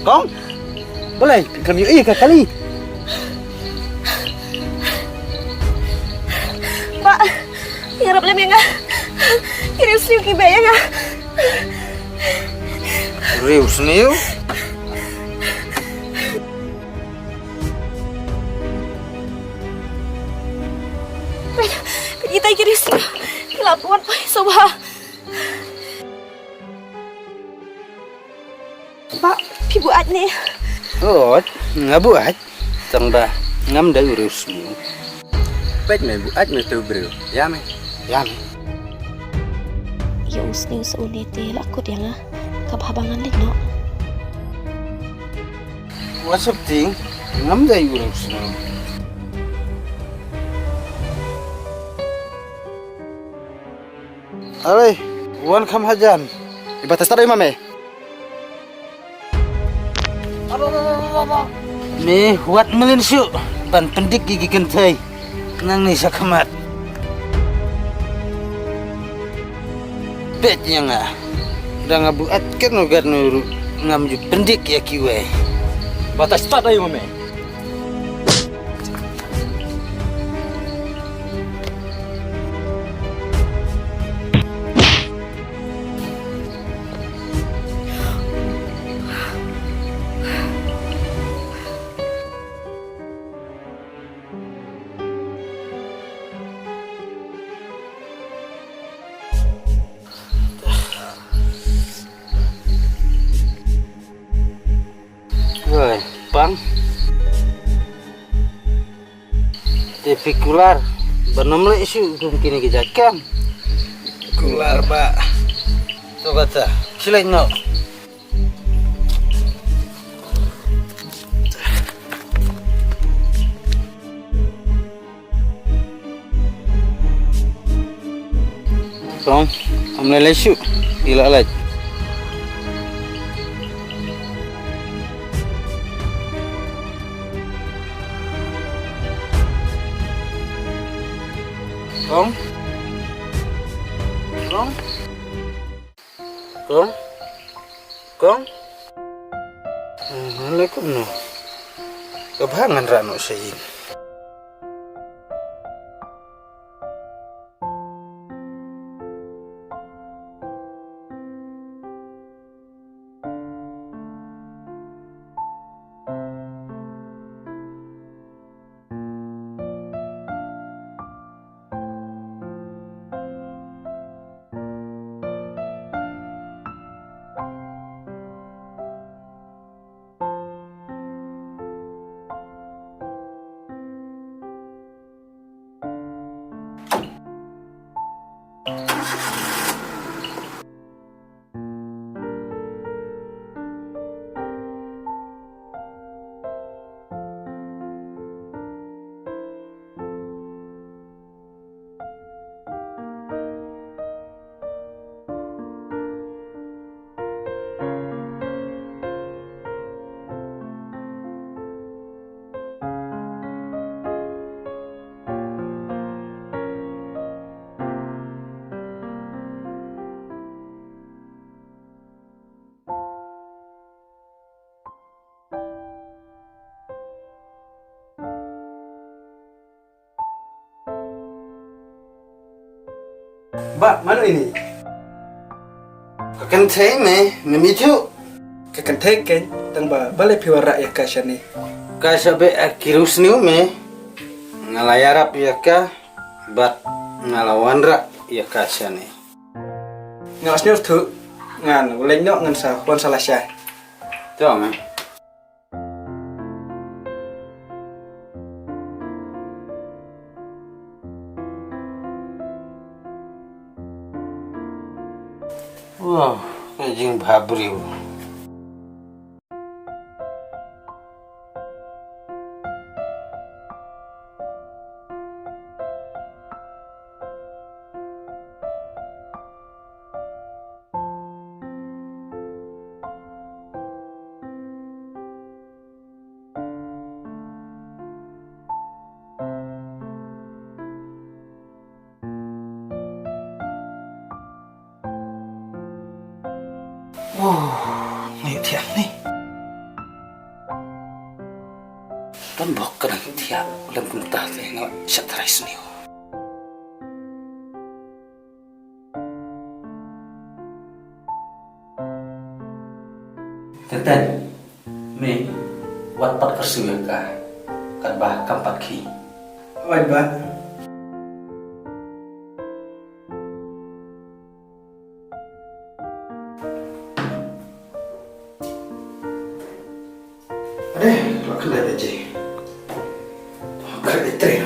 Kong, boleh kami kali. Pak, harap lemeng ah. Kirim seliu kibayang ah. Riu seniu. Kita kirim seliu. Kelapuan Pak Soba. Pak, pi buat ni. Oh, ngabuat. Tang dah ngam dah riu seniu. Baik me buat me tu bro. Ya me. Yung seliu seuniti lakut yang ah. Kababangan lek no. Wasap ting ngam dah riu seniu. Alay, wan kham hajan. Ibatas tadi mame. Me huat melin syu ban pendik gigi kentai. Nang ni sakamat. Bet yang ah. Dah ngabuat kan ugar nuru ngam ju pendik ya kiwe. Batas tadi mame. Woi, Bang. TV kular benom le isu kini kejakam. Kular, Pak. Tu kata, silai no. Bang, amle le isu. Ila lagi. Kong, Assalamualaikum no. Kebangan rano sayin. Mbak, mana ini? Kekentai memicu. Kekentai ken tang ba balai piwara ya kasani. Kasabe akirus niu me ngalayarap ya ka bat ngalawanra ya kasane. Ngasnya tu ngan uleng no ngan sa pon salah syah. Tu me. Wah, kajing babriu. Ngayon tiang nih. lembok kadang tiap lembut tah teh ngak shatrais niu. Teten, me wat pat kersuya ka kan bah kampat ki. Oi ba. Ada, lo kena aja. Kau kena tren.